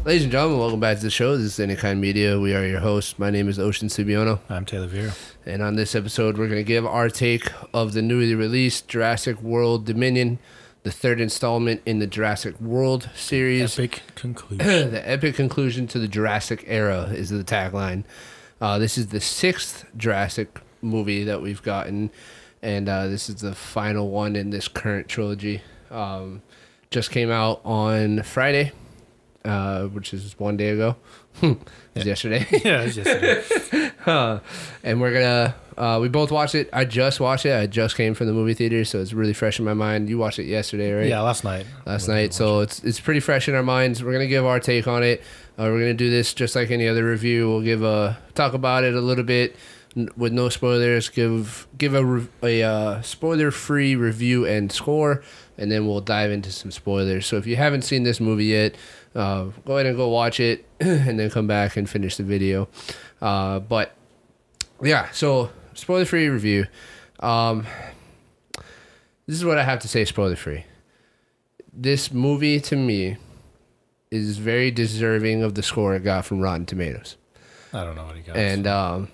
Ladies and gentlemen, welcome back to the show. This is Any Kind Media. We are your hosts. My name is Ocean Subiono. I'm Taylor Vera. And on this episode, we're going to give our take of the newly released Jurassic World Dominion, the third installment in the Jurassic World series. Epic conclusion. The epic conclusion to the Jurassic era is the tagline. This is the sixth Jurassic movie that we've gotten, and this is the final one in this current trilogy. Just came out on Friday. Which is one day ago. It was yesterday. Yeah, it was yesterday. And we're gonna we both watched it. I just watched it. I just came from the movie theater, so it's really fresh in my mind. You watched it yesterday, right? Yeah, last night. So it's pretty fresh in our minds. We're gonna give our take on it. We're gonna do this just like any other review. We'll give talk about it a little bit with no spoilers. Give a spoiler-free review and score, and then we'll dive into some spoilers. So if you haven't seen this movie yet, go ahead and go watch it and then come back and finish the video. But yeah, so spoiler-free review. This is what I have to say spoiler-free. This movie, to me, is very deserving of the score it got from Rotten Tomatoes. I don't know what he got. And I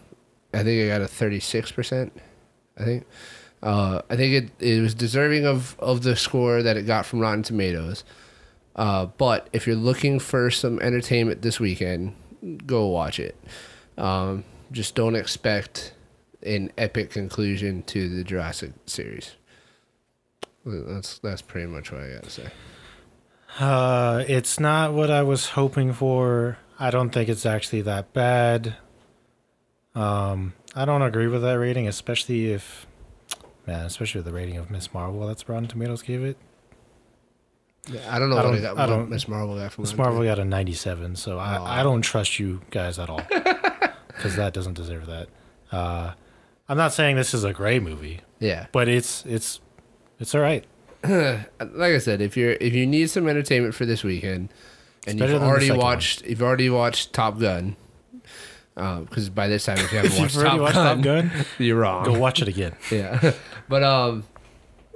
think it got a 36%. I think it was deserving of the score that it got from Rotten Tomatoes. But if you're looking for some entertainment this weekend, go watch it. Just don't expect an epic conclusion to the Jurassic series. That's pretty much what I got to say. It's not what I was hoping for. I don't think it's actually that bad. I don't agree with that rating, especially with the rating of Miss Marvel that's Rotten Tomatoes gave it. Yeah, I don't know what Miss Marvel got from Miss Marvel got a 97, so I don't trust you guys at all, because that doesn't deserve that. I'm not saying this is a great movie. Yeah, but it's all right. Like I said, if you need some entertainment for this weekend, and you've already watched Top Gun, because by this time if you haven't watched Top Gun, you're wrong. Go watch it again. Yeah, but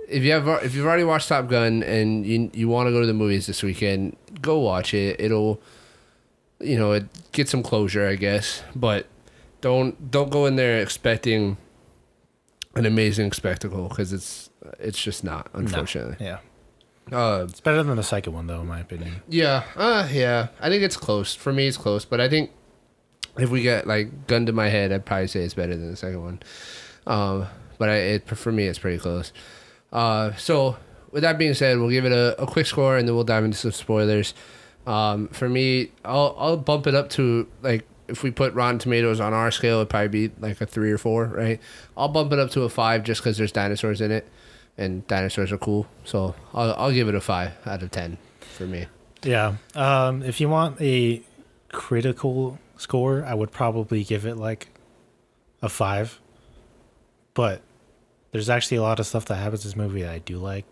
if you've already watched Top Gun and you want to go to the movies this weekend, go watch it. It'll, get some closure, I guess. But don't go in there expecting an amazing spectacle, because it's just not, unfortunately. No. Yeah. It's better than the second one, though, in my opinion. Yeah. Yeah. I think it's close. For me, it's close. But I think if we get gun to my head, I'd probably say it's better than the second one. But for me, it's pretty close. So with that being said, we'll give it a quick score, and then we'll dive into some spoilers. For me, I'll bump it up to, if we put Rotten Tomatoes on our scale, it'd probably be a 3 or 4, right? I'll bump it up to a 5 just because there's dinosaurs in it, and dinosaurs are cool. So I'll give it a 5 out of 10 for me. Yeah. If you want a critical score, I would probably give it a 5. But there's actually a lot of stuff that happens in this movie that I do like,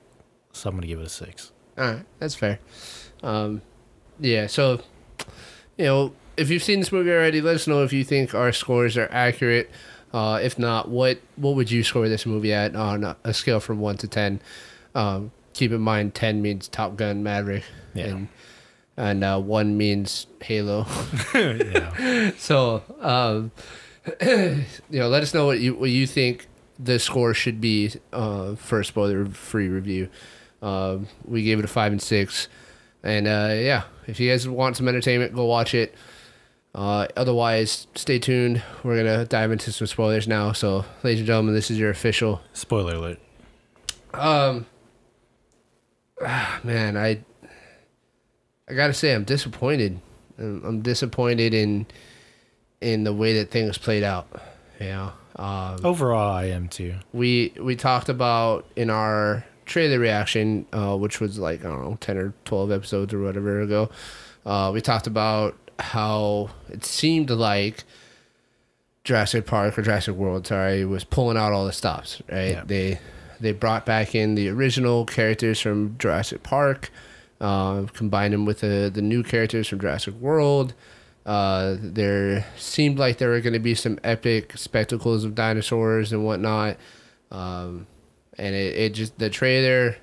so I'm going to give it a 6. All right, that's fair. Yeah, so, if you've seen this movie already, let us know if you think our scores are accurate. If not, what would you score this movie at on a scale from 1 to 10? Keep in mind, 10 means Top Gun Maverick, and 1 means Halo. Yeah. So, let us know what you think the score should be for a spoiler-free review. We gave it a 5 and 6. And, if you guys want some entertainment, go watch it. Otherwise, stay tuned. We're going to dive into some spoilers now. So, ladies and gentlemen, this is your official... Spoiler alert. Man, I got to say, I'm disappointed. I'm disappointed in the way that things played out. Overall, I am too. We talked about in our trailer reaction, which was 10 or 12 episodes or whatever ago, we talked about how it seemed like Jurassic Park or Jurassic World, was pulling out all the stops, right? Yeah. They brought back in the original characters from Jurassic Park, combined them with the new characters from Jurassic World. There seemed like there were going to be some epic spectacles of dinosaurs and whatnot. And it just, the trailer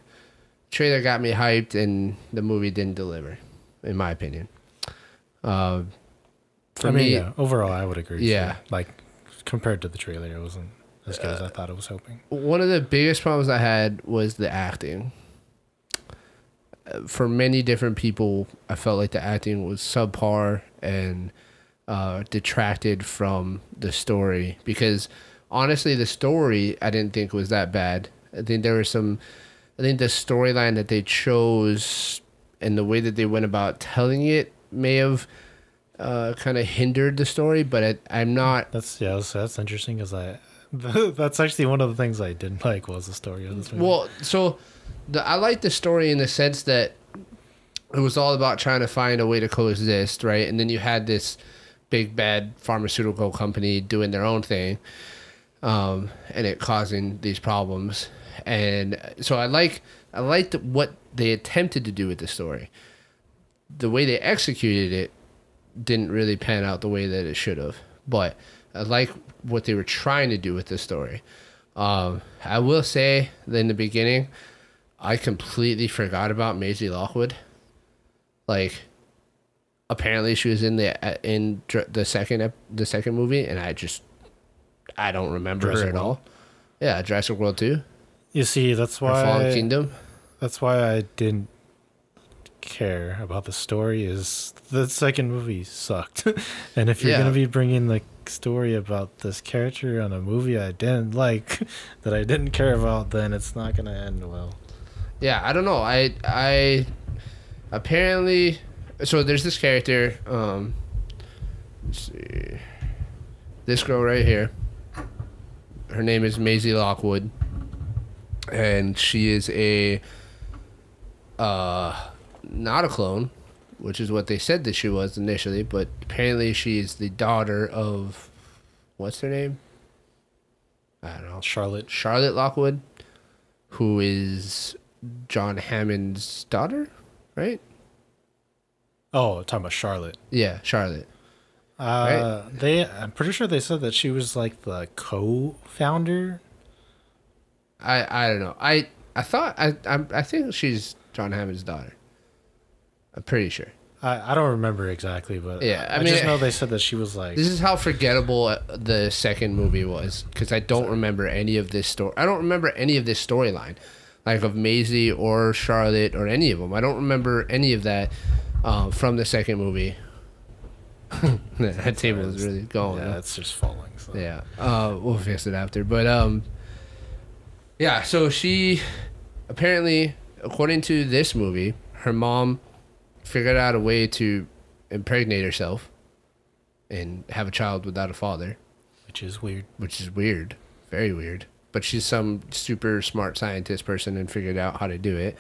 got me hyped, and the movie didn't deliver, in my opinion. For me, yeah, overall, I would agree. Yeah. Too. Like, compared to the trailer, it wasn't as good as I thought it was hoping. one of the biggest problems I had was the acting. For many different people, I felt like the acting was subpar and detracted from the story. Because honestly, the story I didn't think was that bad. I think there was some. I think the storyline that they chose and the way that they went about telling it may have kind of hindered the story. But I'm not. That's interesting because that's actually one of the things I didn't like was the story of this movie. Well, so I like the story in the sense that it was all about trying to find a way to coexist, right? And then you had this big bad pharmaceutical company doing their own thing, and it causing these problems. And so I liked what they attempted to do with the story. The way they executed it didn't really pan out the way that it should have. But I like what they were trying to do with the story. I will say that in the beginning, I completely forgot about Maisie Lockwood. Like, apparently she was in the second movie, and I don't remember her at all. Yeah, Jurassic World 2. You see, that's why Fallen Kingdom. That's why I didn't care about the story. Is the second movie sucked, and if you're gonna be bringing the story about this character on a movie I didn't like, that I didn't care about, then it's not gonna end well. Yeah, I don't know. I apparently, so there's this character. Let's see, this girl right here. Her name is Maisie Lockwood, and she is not a clone, which is what they said that she was initially, but apparently she is the daughter of, what's her name? I don't know. Charlotte Lockwood, who is John Hammond's daughter, right? Oh, talking about Charlotte. Yeah, Charlotte. Right? I'm pretty sure they said that she was like the co-founder. I don't know. I think she's John Hammond's daughter. I'm pretty sure. I don't remember exactly, but yeah, I just know they said that she was like. This is how forgettable the second movie was, because I don't remember any of this story. I don't remember any of this storyline, like of Maisie or Charlotte or any of them. I don't remember any of that from the second movie. That table is really going. Yeah, it's just falling. So. Yeah, we'll fix it after. But yeah. So she apparently, according to this movie, her mom figured out a way to impregnate herself and have a child without a father. Which is weird. Very weird. But she's some super smart scientist person and figured out how to do it.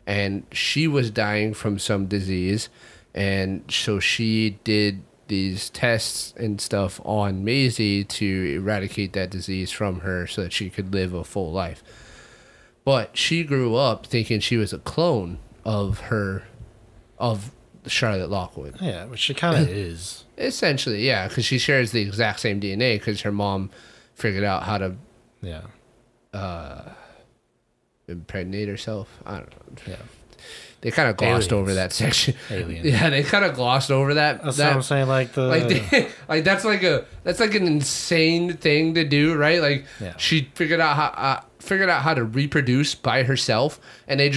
And she was dying from some disease. And so she did these tests and stuff on Maisie to eradicate that disease from her so that she could live a full life. But she grew up thinking she was a clone of Charlotte Lockwood. Yeah, which she kind of is. Essentially, yeah, because she shares the exact same DNA because her mom figured out how to impregnate herself. I don't know. Yeah. They kind of glossed over that section. Aliens. Yeah, they kind of glossed over that. That's what I'm saying. Like that's like an insane thing to do, right? Like she figured out how to reproduce by herself, and they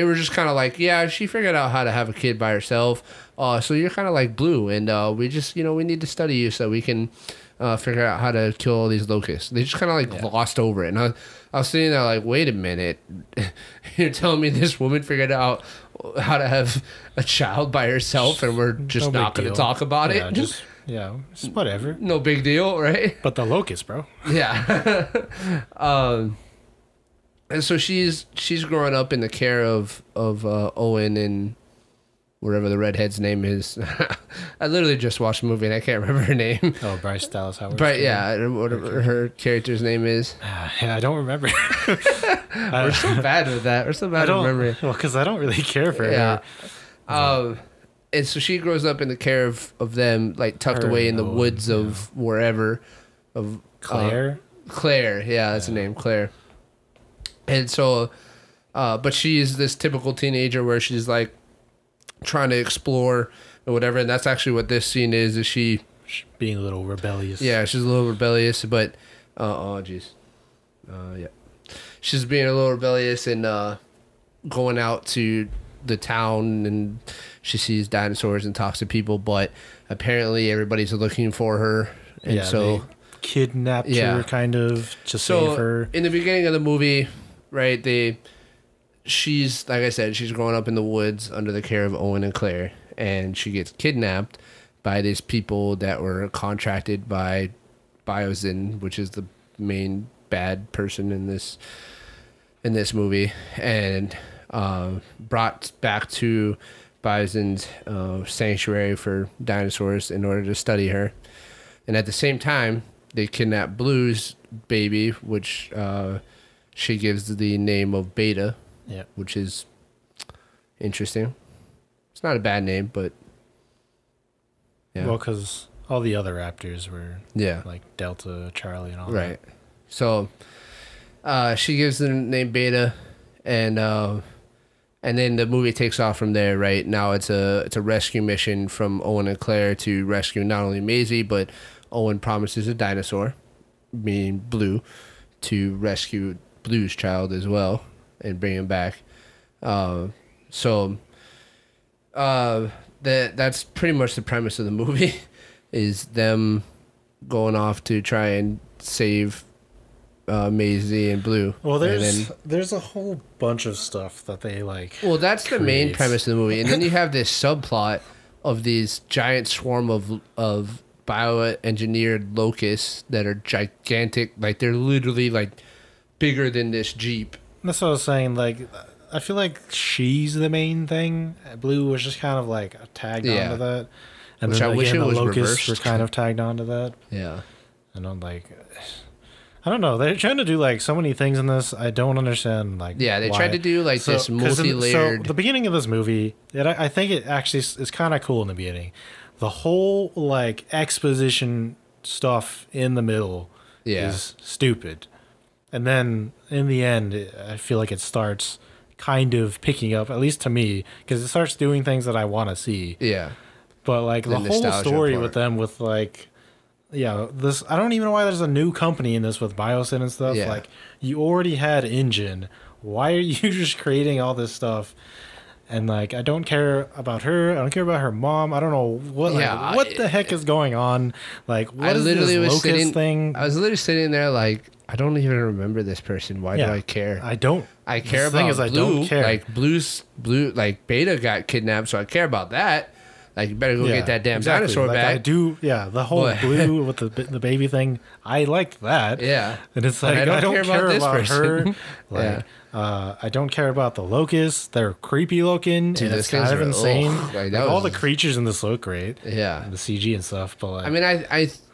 were just kind of like, yeah, she figured out how to have a kid by herself. So you're kind of like Blue, and we just we need to study you so we can figure out how to kill all these locusts. They just kind of like glossed over it, and I was sitting there like, wait a minute, you're telling me this woman figured out how to have a child by herself, and we're just not going to talk about it? Just whatever. No big deal, right? But the locust, bro. Yeah. And so she's growing up in the care of Owen and whatever the redhead's name is. I literally just watched the movie and I can't remember her name. Oh, Bryce Dallas Howard. But yeah, whatever her character's name is. Yeah, I don't remember. We're so bad with that. We're so bad at memory. Well, because I don't really care for her. And so she grows up in the care of them, like tucked away in the woods of wherever. Of Claire? Claire, yeah, that's the name, Claire. And so, but she is this typical teenager where she's like, trying to explore or whatever. And that's actually what this scene is she being a little rebellious. Yeah, she's a little rebellious, but oh jeez. Yeah. She's being a little rebellious and going out to the town, and she sees dinosaurs and talks to people, but apparently everybo's looking for her, and so they kidnapped her kind of to save her. In the beginning of the movie, right, she's like I said, she's growing up in the woods under the care of Owen and Claire, and she gets kidnapped by these people that were contracted by Biosyn, which is the main bad person in this movie, and brought back to Biosyn's sanctuary for dinosaurs in order to study her. And at the same time, they kidnap Blue's baby, which she gives the name of Beta, which is interesting. It's not a bad name, but yeah. Well, because all the other raptors were like Delta, Charlie, and all that. Right. So she gives the name Beta, and then the movie takes off from there. Right now, it's a rescue mission from Owen and Claire to rescue not only Maisie, but Owen promises a dinosaur, meaning Blue, to rescue Blue's child as well and bring him back. That's pretty much the premise of the movie, is them going off to try and save Maisie and Blue. Well, there's a whole bunch of stuff that they like. Well, that's the main premise of the movie, and then you have this subplot of these giant swarm of bioengineered locusts that are gigantic, like they're literally like bigger than this Jeep. That's what I was saying. Like, I feel like she's the main thing. Blue was just kind of like tagged onto that, and which then I wish it the was locusts reversed. were kind of tagged onto that. Yeah, and I'm like, I don't know. They're trying to do like so many things in this. I don't understand. Like, they tried to do like this multi-layered. So the beginning of this movie, I think it actually is kind of cool in the beginning. The whole like exposition stuff in the middle is stupid, and then in the end, I feel like it starts kind of picking up, at least to me, because it starts doing things that I want to see. Yeah, but like the whole story with them, with like. Yeah, this I don't even know why there's a new company in this with Biosyn and stuff. Yeah. Like, you already had Engine. Why are you just creating all this stuff? And like, I don't care about her. I don't care about her mom. I don't know what. Like, what the heck is going on? Like, what is this locust thing? I was literally sitting there like, I don't even remember this person. Why do I care? I don't. I care about Blue. I don't care. Like Blue, like Beta got kidnapped, so I care about that. Like, you better go get that damn dinosaur back. I do, the whole Blue with the baby thing, I liked that. Yeah. And it's like, I don't care about her. Like, I don't care about the locusts. They're creepy looking. Dude, and it's kind of insane. Like, all the creatures in this look great. Yeah. And the CG and stuff. But like, I mean,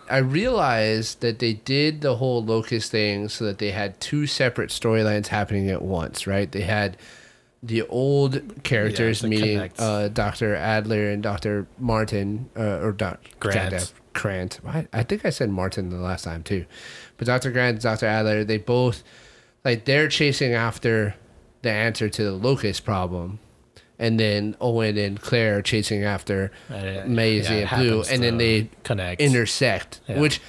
I realized that they did the whole locust thing so that they had two separate storylines happening at once, right? They had the old characters, meaning Dr. Adler and Dr. Martin, or Dr. Grant. I think I said Martin the last time too. But Dr. Grant and Dr. Adler, they both, like, they're chasing after the answer to the locust problem. And then Owen and Claire are chasing after Maisie and Blue. And then they intersect, which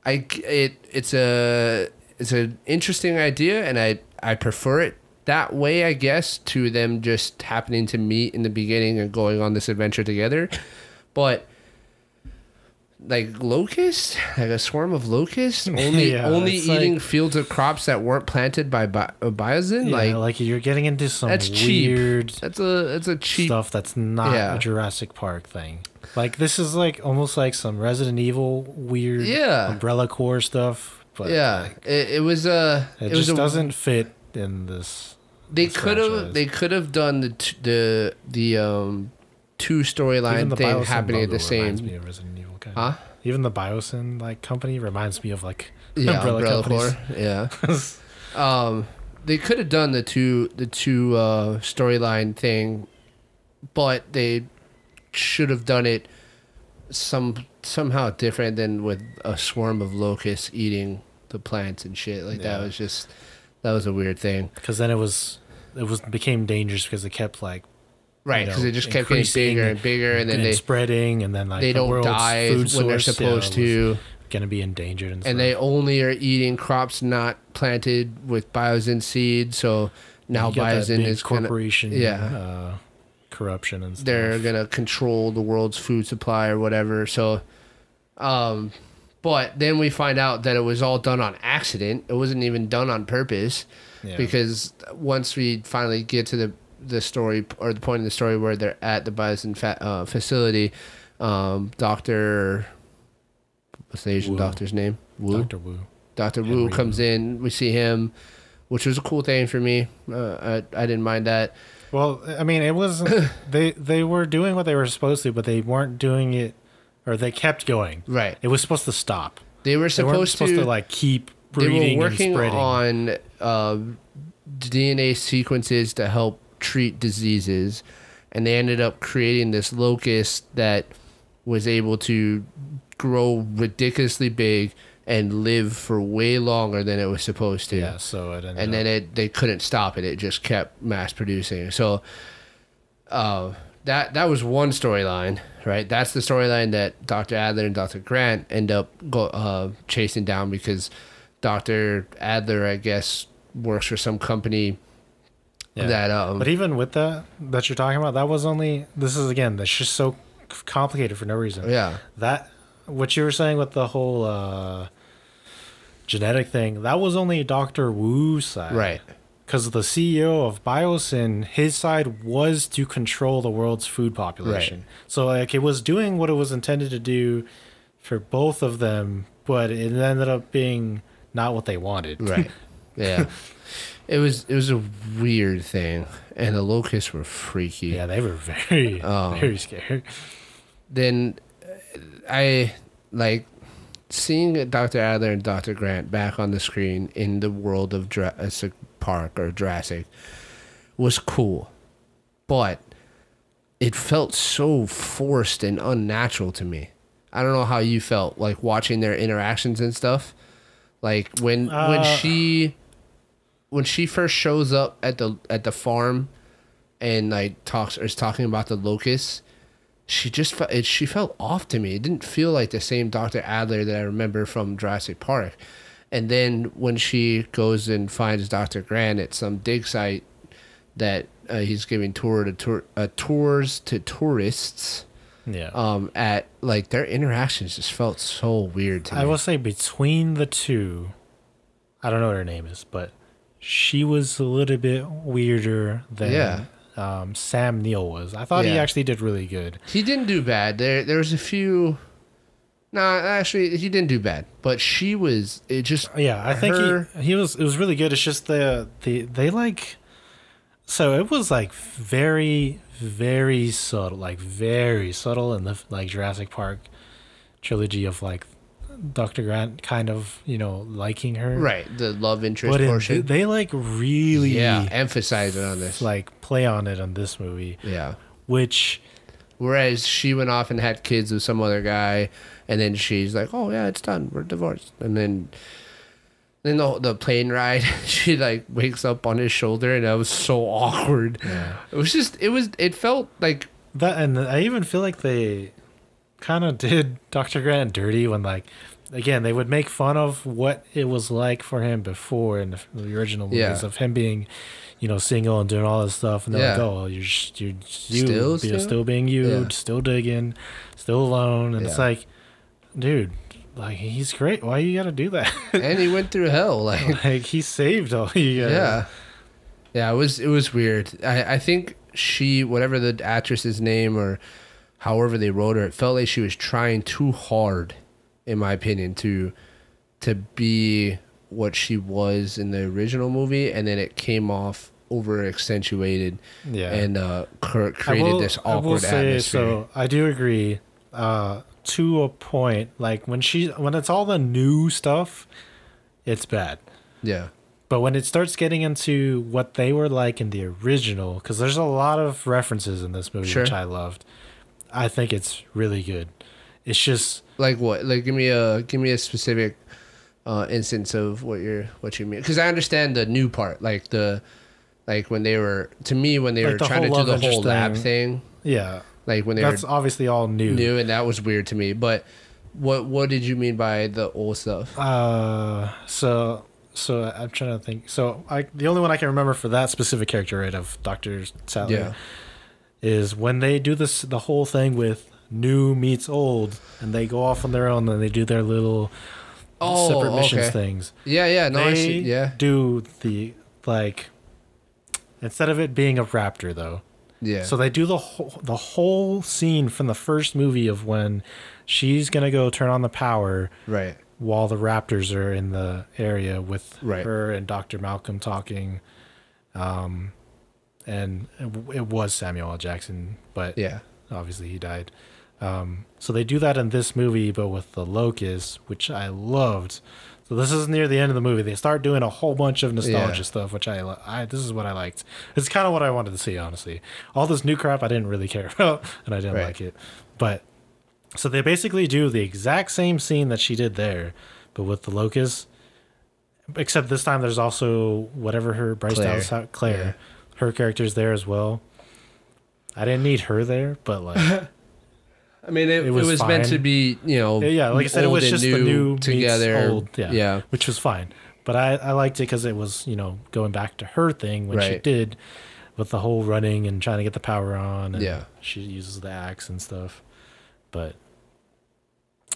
it's an interesting idea, and I prefer it that way, I guess, to them just happening to meet in the beginning and going on this adventure together. But like locusts, like a swarm of locusts, only eating like, fields of crops that weren't planted by Biosyn. Like you're getting into some weird. That's a cheap stuff. That's not a Jurassic Park thing. Like, this is like almost like some Resident Evil weird Umbrella Corps stuff. But like, it was doesn't fit in this. They could have done the two storyline thing happening at the same. Reminds me of Resident Evil, kind of. Huh? Even the Biosyn like company reminds me of like Umbrella Corps. Yeah. They could have done the two storyline thing, but they should have done it somehow different than with a swarm of locusts eating the plants and shit. Like that was a weird thing. Because then it became dangerous because it kept like Right, because it just kept getting increasing bigger and bigger, and then they spreading, and then like they the don't world's die food when they're source, supposed to. Going to be endangered and stuff. And they only are eating crops not planted with biosin seed. So now biosin is corporation, corruption and stuff. They're gonna control the world's food supply or whatever. So, but then we find out that it was all done on accident. It wasn't even done on purpose, because once we finally get to the story, or the point in the story where they're at the biosin facility, Doctor. What's the Asian doctor's name? Wu? Dr. Wu. Dr. Wu comes in. We see him, which was a cool thing for me. I didn't mind that. Well, I mean, it was they were doing what they were supposed to, but they weren't doing it, or they kept going. Right. It was supposed to stop. They weren't supposed to like keep breeding. They were working and spreading on DNA sequences to help treat diseases, and they ended up creating this locust that was able to grow ridiculously big and live for way longer than it was supposed to. Yeah, so it ended then they couldn't stop it. It just kept mass producing. So that was one storyline, right? That's the storyline that Dr. Adler and Dr. Grant end up chasing down, because Dr. Adler, I guess, works for some company that but even with that you're talking about, that's just so complicated for no reason. Yeah. That what you were saying with the whole genetic thing, that was only Dr. Wu's side. Right. Because the CEO of Biosin, his side was to control the world's food population. Right. So like it was doing what it was intended to do for both of them, but it ended up being not what they wanted. Right. Yeah. It was a weird thing, and the locusts were freaky. Yeah, they were very scary. Then I like seeing Dr. Adler and Dr. Grant back on the screen in the world of Jurassic Park or Jurassic was cool, but it felt so forced and unnatural to me. I don't know how you felt like watching their interactions and stuff. Like when she first shows up at the farm and like is talking about the locusts, she felt off to me. It didn't feel like the same Dr. Adler that I remember from Jurassic Park. And then when she goes and finds Dr. Grant at some dig site that he's giving tours to tourists. Yeah. At like their interactions just felt so weird to me. I will say between the two, I don't know what her name is, but she was a little bit weirder than Sam Neill was. I thought he actually did really good. He didn't do bad. There was a few. No, actually, he didn't do bad. But she was. It just. Yeah, I think he was. It was really good. It's just they like. So it was like very, very subtle, in the like Jurassic Park trilogy of like Dr. Grant kind of, liking her. Right, the love interest but portion. They like really emphasize it on this. Like play on it on this movie. Yeah. Whereas she went off and had kids with some other guy, and then she's like, "Oh yeah, it's done. We're divorced." And then the plane ride, she like wakes up on his shoulder, and that was so awkward. Yeah. It felt like that, and I even feel like they kind of did Dr. Grant dirty when, like, again, they would make fun of what it was like for him before in the original movies of him being, single and doing all this stuff, and they're like, "Oh, you're still being you, still digging, still alone," and it's like, dude. Like, he's great. Why you gotta do that? And he went through hell. Like he saved all you guys. Yeah. It was weird. I think whatever the actress's name or however they wrote her, it felt like she was trying too hard, in my opinion, to be what she was in the original movie, and then it came off over accentuated. Yeah. And created this awkward atmosphere. So I do agree. To a point, like when it's all the new stuff, it's bad. Yeah. But when it starts getting into what they were like in the original, because there's a lot of references in this movie, which I loved. I think it's really good. It's just like what? Like give me a specific instance of what you mean, because I understand the new part, like Like when they were, to me, when they Like were the trying to whole do the love whole interest lab thing. thing. Yeah. Like when they That's were obviously all new. and that was weird to me. But what did you mean by the old stuff? So I'm trying to think. So the only one I can remember for that specific character, right, of Dr. Sattler, Yeah. is when they do the whole thing with new meets old, and they go off on their own, and they do their little separate missions things. Yeah. No, I They see. Yeah. do the, like, instead of it being a raptor though. Yeah. So they do the whole scene from the first movie of when she's gonna go turn on the power, right. while the raptors are in the area with Right. her and Dr. Malcolm talking. And it was Samuel L. Jackson, but Yeah. obviously he died. So they do that in this movie, but with the locusts, which I loved. So this is near the end of the movie. They start doing a whole bunch of nostalgia stuff, which this is what I liked. It's kind of what I wanted to see, honestly. All this new crap I didn't really care about, and I didn't like it. But so they basically do the exact same scene that she did there, but with the locusts. Except this time there's also whatever her Claire. Yeah. Her character's there as well. I didn't need her there, but like I mean, it was meant to be, yeah, like I said, it was just the new together, meets old, yeah, which was fine. But I liked it because it was, going back to her thing when she did with the whole running and trying to get the power on, and she uses the axe and stuff. But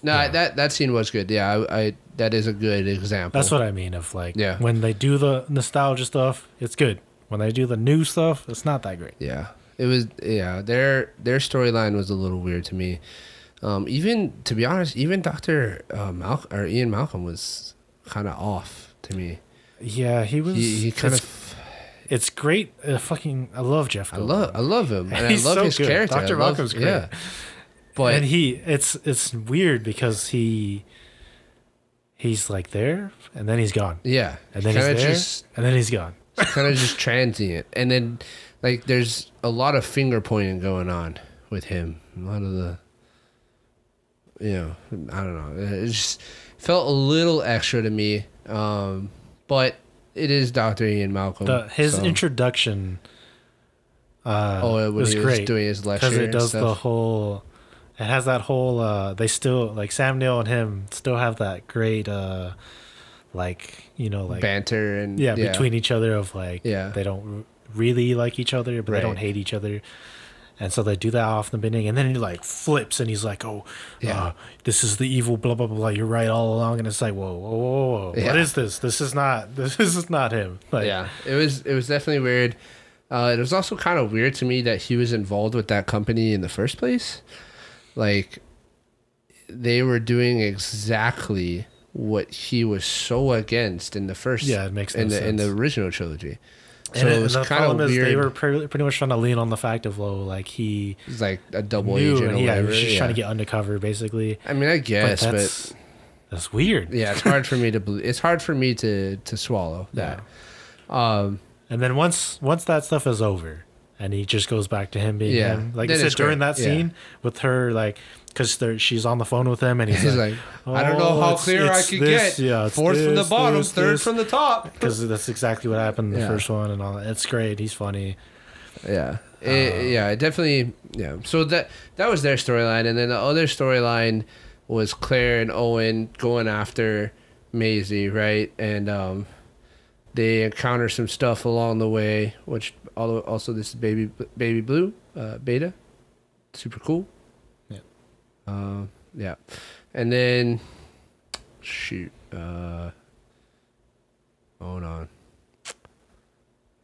no, that scene was good. Yeah, I that is a good example. that's what I mean of like, when they do the nostalgia stuff, it's good. When they do the new stuff, it's not that great. Yeah. It was, their storyline was a little weird to me. Even, to be honest, even Dr. Ian Malcolm was kind of off to me. Yeah, he was. He kind of. It's great. I love Jeff Goldblum. I love him. And He's I love so his good. character. Dr. Malcolm's great. Yeah. But and it's weird because he's like there and then he's gone. Yeah. And then he's there and then he's gone. Kind of just transient. And then, like, there's a lot of finger pointing going on with him. A lot of the, I don't know. It just felt a little extra to me. But it is Dr. Ian Malcolm. His introduction when was he great. Was doing his lecture. Because it does the whole, it has that whole, they still, like Sam Neill and him still have that great, like banter and between each other of like they don't really like each other but they don't hate each other, and so they do that off in the beginning, and then he like flips and he's like, this is the evil blah blah blah, you're right all along, and it's like whoa. What is this? This is not him. Like, it was definitely weird. It was also kind of weird to me that he was involved with that company in the first place. Like, they were doing exactly what he was so against in the first, it makes no sense. In the original trilogy. So and it was the kind of weird. They were pretty much trying to lean on the fact of he's like a double agent or whatever. He was just trying to get undercover, basically. I mean, I guess, but that's weird. Yeah, it's hard for me to believe. It's hard for me to swallow that. And then once that stuff is over, and he just goes back to him being him. Like I said, during that scene with her, like, because she's on the phone with him, and he's like, I don't know how clear I could get. Fourth from the bottom, third from the top. Because that's exactly what happened in the first one and all that. It's great. He's funny. Yeah. It definitely, So that was their storyline. And then the other storyline was Claire and Owen going after Maisie, right? And they encounter some stuff along the way, which also this is Baby Blue, Beta. Super cool. And then hold on,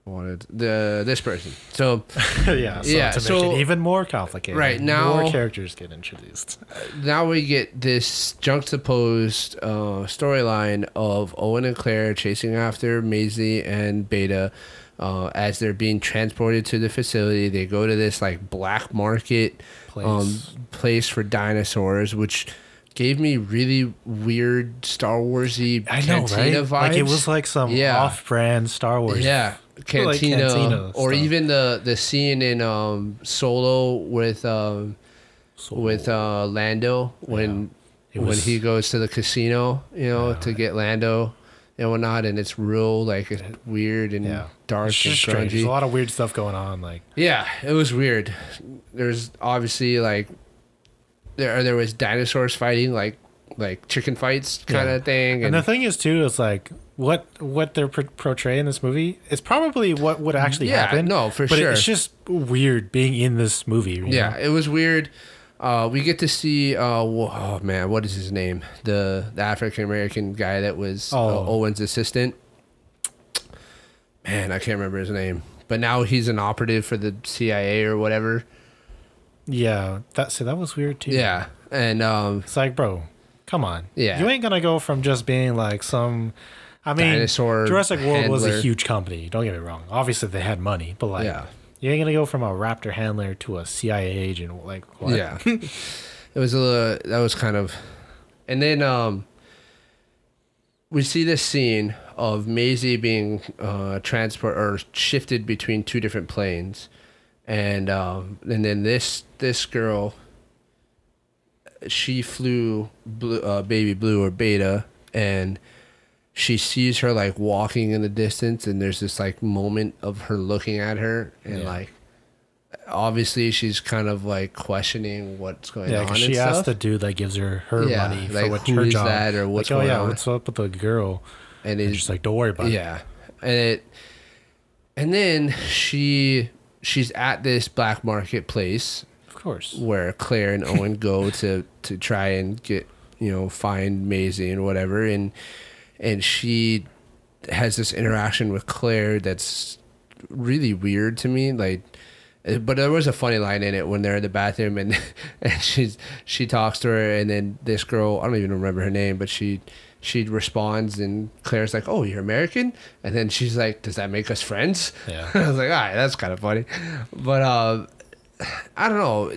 I wanted this person, so to make it even more complicated, right? Now more characters get introduced. Now we get this juxtaposed storyline of Owen and Claire chasing after Maisie and Beta. As they're being transported to the facility, they go to this like black market place for dinosaurs, which gave me really weird Star Warsy cantina vibes. Like it was like some off-brand Star Wars. Yeah, cantina or stuff. Even the scene in Solo with Lando when he goes to the casino, to get Lando. and whatnot, and it's real like weird and dark It's and just strange. There's grungy. a lot of weird stuff going on. Like, Yeah, it was weird. There's obviously like there was dinosaurs fighting like chicken fights kind of thing, and the thing is too is like what they're portraying in this movie is probably what would actually happen. No, for but sure. It's just weird being in this movie. You know? It was weird. We get to see oh man, what is his name? The African American guy that was Owen's assistant. Man, I can't remember his name. But now he's an operative for the CIA or whatever. Yeah, that was weird too. Yeah, and it's like, bro, come on. Yeah, you ain't gonna go from just being like some. I mean, dinosaur Jurassic World handler. was a huge company. Don't get me wrong. Obviously, they had money, but like, you ain't gonna go from a raptor handler to a CIA agent. Like, what? Yeah, it was a little. That was kind of, and then we see this scene of Maisie being shifted between two different planes, and then this girl, she flew Baby Blue or Beta, and she sees her like walking in the distance, and there's this like moment of her looking at her, and like obviously she's kind of like questioning what's going on. Yeah, she asked the dude that gives her money for like, what who her is job. that or what's like, going on? What's up with the girl? And he's just like, don't worry about it. Yeah, and then she's at this black market place, of course, where Claire and Owen go to try and get find Maisie and whatever, and she has this interaction with Claire that's really weird to me, like. But there was a funny line in it when they're in the bathroom and she talks to her, and then this girl, I don't even remember her name, but she responds, and Claire's like, "Oh, you're American?" And then she's like, "Does that make us friends?" Yeah. I was like, "All right, that's kind of funny," but I don't know.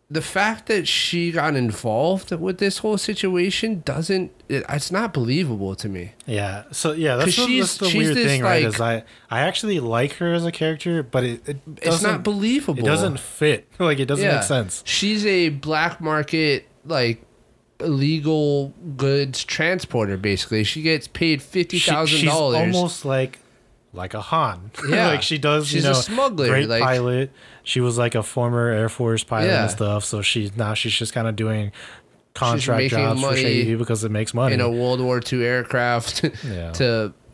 The fact that she got involved with this whole situation it's not believable to me. Yeah. So yeah, that's the weird thing, right? Is I actually like her as a character, but it's not believable. It doesn't fit. Like, it doesn't make sense. She's a black market, like, illegal goods transporter, basically. She gets paid $50,000. She's almost like a Han. Yeah. Like, she does, she's a smuggler. Great like, pilot. She was like a former Air Force pilot and stuff. So she's just kind of doing contract jobs for shady people because it makes money. In a World War II aircraft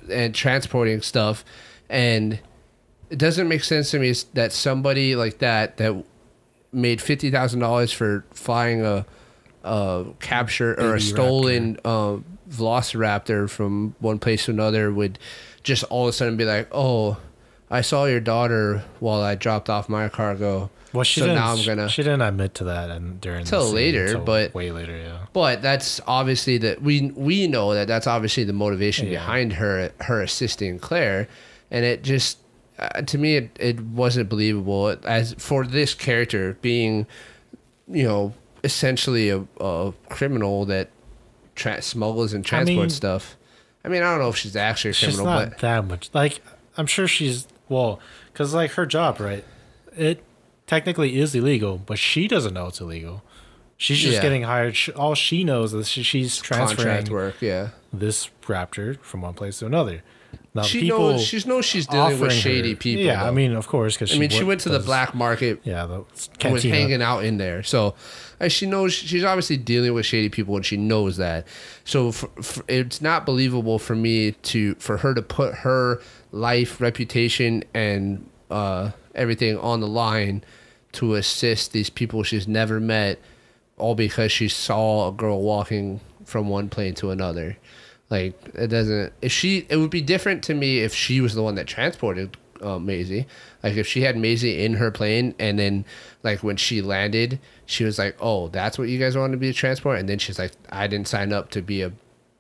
and transporting stuff. And it doesn't make sense to me that somebody like that made $50,000 for flying a capture or a stolen velociraptor from one place to another would just all of a sudden be like, "Oh, I saw your daughter while I dropped off my cargo." Well, she didn't admit to that until later, but way later, yeah. But that's obviously we know that's obviously the motivation behind her assisting Claire, and it just to me it wasn't believable as for this character being, essentially a criminal that smuggles and transports stuff. I mean, I don't know if she's actually a criminal, but that much. Like, I'm sure because like her job, right? It technically is illegal, but she doesn't know it's illegal. She's just getting hired. All she knows is she's transferring this raptor from one place to another. Now, she knows she's dealing with shady people. Yeah, though. I mean, of course, because she went to the black market. Yeah, was hanging out in there. So she knows she's obviously dealing with shady people, and she knows that. So it's not believable for me for her to put her life, reputation, and everything on the line to assist these people she's never met, all because she saw a girl walking from one plane to another. Like, it doesn't. It would be different to me if she was the one that transported Maisie. Like, if she had Maisie in her plane, and then, like, when she landed, she was like, "Oh, that's what you guys wanted to be a transport," and then she's like, "I didn't sign up to be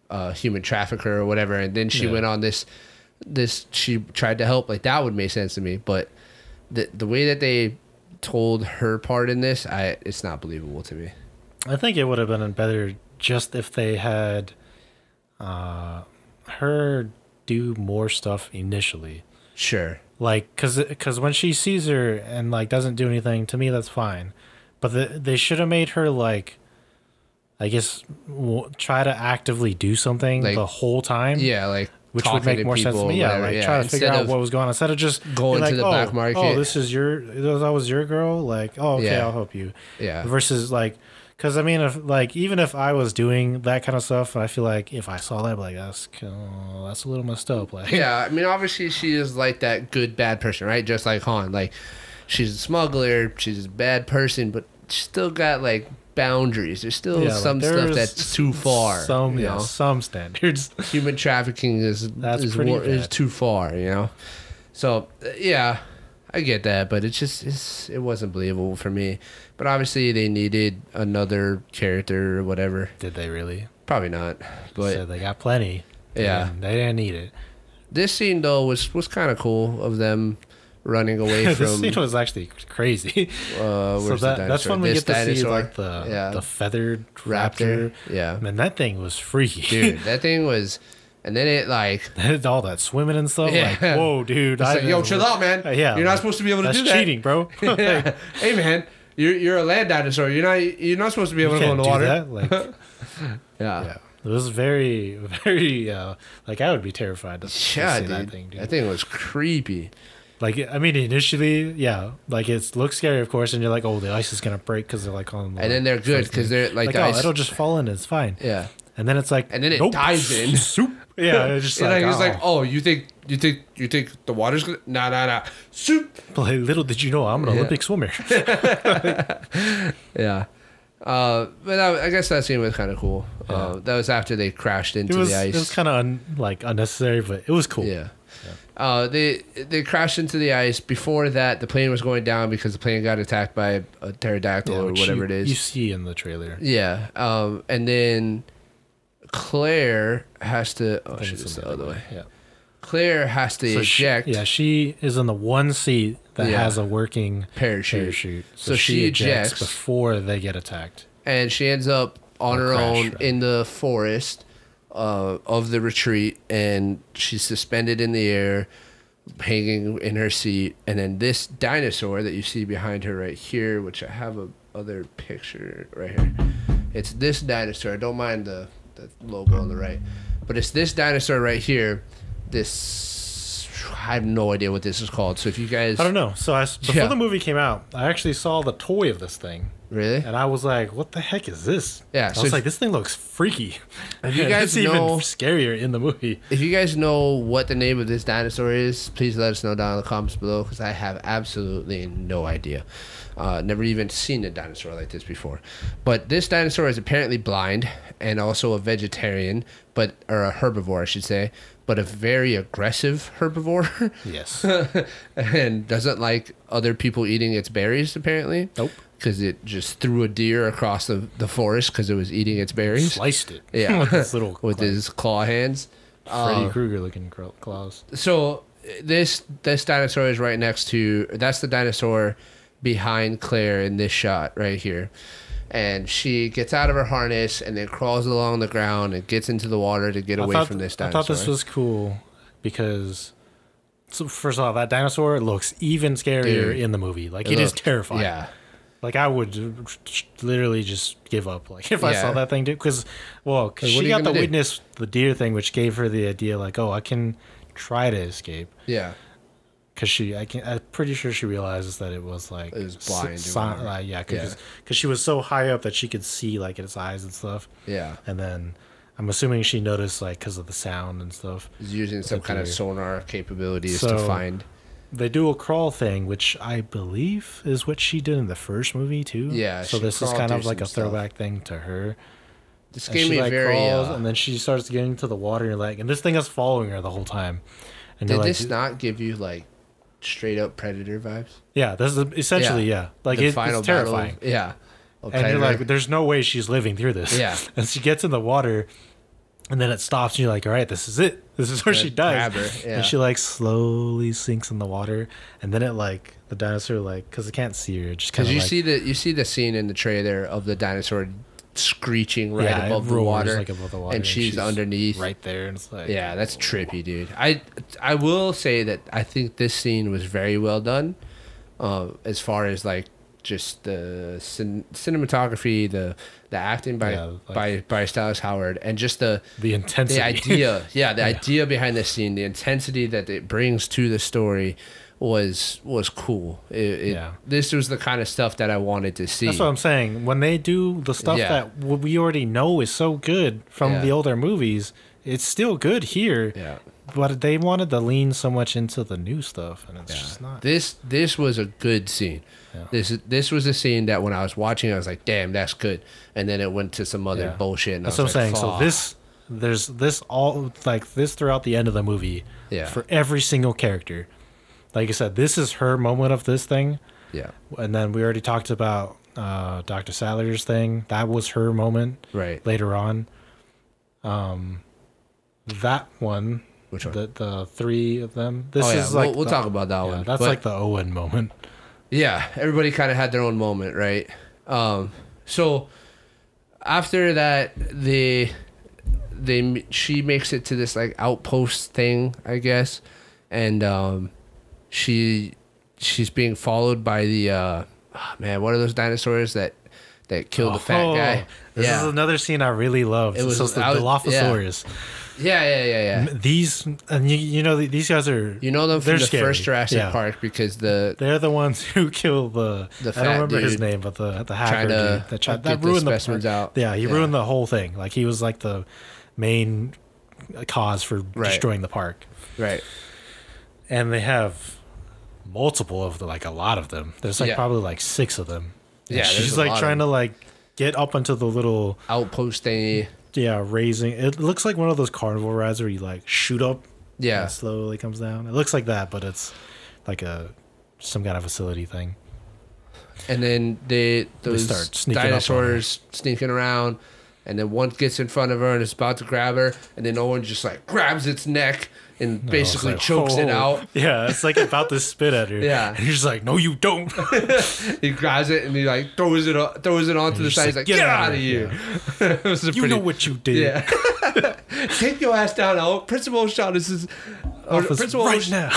a human trafficker or whatever," and then she went on this. She tried to help. Like, that would make sense to me, but the way that they told her part in this, it's not believable to me. I think it would have been better just if they had her do more stuff initially. Sure. Like, because when she sees her and like doesn't do anything, to me that's fine. But they should have made her like I guess, try to actively do something Like, the whole time. Yeah, like Which would make more sense to me. Yeah, like try to figure out what was going on instead of just going like, to the back market. Oh, that was your girl. Like, oh, okay, Yeah. I'll help you. Yeah. Versus like, because I mean, even if I was doing that kind of stuff, I feel like if I saw that, I'd be like that's a little messed up. Like, Yeah, I mean, obviously she is like that good bad person, right? Just like Han, like she's a smuggler, she's a bad person, but she's still got like boundaries. There's still some stuff that's too far. Some standards. Human trafficking is too far, you know. So yeah, I get that, but it wasn't believable for me. But obviously they needed another character or whatever. Did they really? Probably not. But so they got plenty. Yeah, they didn't need it. This scene though was kind of cool of them running away from. This scene was actually crazy. So that's when we get to see like the feathered raptor. Yeah, man, that thing was freaky, dude. That thing was, and then it like all that swimming and stuff. Yeah. Like, whoa, dude! Like, yo, chill out, man. Yeah, you're not supposed to be able to do that. That's cheating, bro. Yeah. Hey, man, you're a land dinosaur. You're not supposed to be able to go in the water. That. Like, yeah. It was very, very, like, I would be terrified to see that thing, dude. That thing was creepy. Like, I mean, initially, yeah, like, it looks scary, of course, and you're like, oh, the ice is going to break because they're, like, on the... And then they're good because they're, like the ice... it'll just fall in, it's fine. Yeah. And then it's like... And then it dives in. Soup. Yeah, it's just like... It's like, oh, you think the water's gonna... Nah. Soup. Like, little did you know, I'm an Olympic swimmer. Yeah. But I guess that scene was kind of cool. That was after they crashed into the ice. It was kind of unnecessary, but it was cool. Yeah. They crashed into the ice. Before that, the plane was going down because the plane got attacked by a pterodactyl or whatever it is. You see in the trailer. Yeah. And then Claire has to... Oh, shit, it's the other way. Yeah. Claire has to eject. She is in the one seat that has a working parachute. So she ejects before they get attacked. And she ends up on her own in the forest of the retreat, and she's suspended in the air, hanging in her seat. And then this dinosaur that you see behind her right here, which I have a other picture right here. It's this dinosaur. Don't mind the logo on the right. But it's this dinosaur right here. I have no idea what this is called. So if you guys... I don't know. So before the movie came out, I actually saw the toy of this thing. Really? And I was like, what the heck is this? Yeah. I was like, this thing looks freaky. If you guys it's know, even scarier in the movie. If you guys know what the name of this dinosaur is, please let us know down in the comments below, because I have absolutely no idea. Never even seen a dinosaur like this before. But this dinosaur is apparently blind and also a vegetarian, or a herbivore, I should say, but a very aggressive herbivore. Yes. And doesn't like other people eating its berries, apparently. Nope. Because it just threw a deer across the forest because it was eating its berries. Sliced it. Yeah. with his claw hands. Freddy Krueger looking claws. So this dinosaur is right next to... That's the dinosaur behind Claire in this shot right here. And she gets out of her harness and then crawls along the ground and gets into the water to get away from this dinosaur. I thought this was cool because... So first of all, that dinosaur looks even scarier in the movie. Like, it is terrifying. Yeah. Like, I would literally just give up. Like, if I saw that thing, because she got to witness the deer thing, which gave her the idea, like, oh, I can try to escape. Yeah. Because I'm pretty sure she realizes that it was like... It was blind. Because she was so high up that she could see, like, its eyes and stuff. Yeah. And then... I'm assuming she noticed, like, because of the sound and stuff. Is using some kind of sonar capabilities to find. They do a crawl thing, which I believe is what she did in the first movie too. Yeah. So this is kind of like a throwback thing to her. This gave me very. Crawls, and then she starts getting to the water. And you're like, and this thing is following her the whole time. And did this not give you like straight up Predator vibes? Yeah, this is essentially Like it's terrifying. Yeah. And you're like, there's no way she's living through this. Yeah. And she gets in the water. And then it stops, and you're like, all right, this is it. This is where she dies. And she, like, slowly sinks in the water. And then it, like, the dinosaur, like, because it can't see her. Just because you see the scene in the trailer of the dinosaur screeching above the water. Like, above the water. And she's underneath. Right there. And it's like... Yeah, that's trippy, dude. I will say that I think this scene was very well done. As far as, like, just the cinematography, the acting by Bryce Dallas Howard, and just the intensity, the idea, the idea behind the scene, the intensity that it brings to the story was cool. This was the kind of stuff that I wanted to see. That's what I'm saying. When they do the stuff that we already know is so good from the older movies, it's still good here. Yeah. But they wanted to lean so much into the new stuff, and it's just not. This was a good scene. Yeah. This was a scene that when I was watching, I was like, "Damn, that's good." And then it went to some other bullshit. And that's what I'm saying. So there's this all like this throughout the end of the movie. Yeah. For every single character, like I said, this is her moment of this thing. Yeah. And then we already talked about Dr. Salyer's thing. That was her moment. Right. Later on. That one. Which one? The three of them. This is like we'll talk about that one. That's like the Owen moment. Yeah, everybody kind of had their own moment, right? So after that, she makes it to this like outpost thing, I guess, and she's being followed by the what are those dinosaurs that killed the fat guy? This is another scene I really loved. It was the Dilophosaurus. Yeah. These and you know these guys are them from the first Jurassic Park because they're the ones who killed the fat I don't remember his name, but the hacker dude that ruined the specimens out. Yeah, he ruined the whole thing. Like he was like the main cause for destroying the park. Right. And they have multiple of like a lot of them. There's like probably like 6 of them. And she's like trying to like get up into the little outpost thingy. Yeah, raising. It looks like one of those carnival rides where you like shoot up. Yeah. And slowly comes down. It looks like that, but it's like some kind of facility thing. And then those start dinosaurs sneaking around, and then one gets in front of her and is about to grab her, and then Owen just like grabs its neck and basically chokes it out. Yeah, it's like about to spit at her. Yeah. And he's like, "No, you don't." He grabs it and he like throws it onto the side. He's like, "Get out of here!" Yeah. You know what you did. Yeah. Take your ass down, Owen. Principal O'Shaughnessy is Principal right now.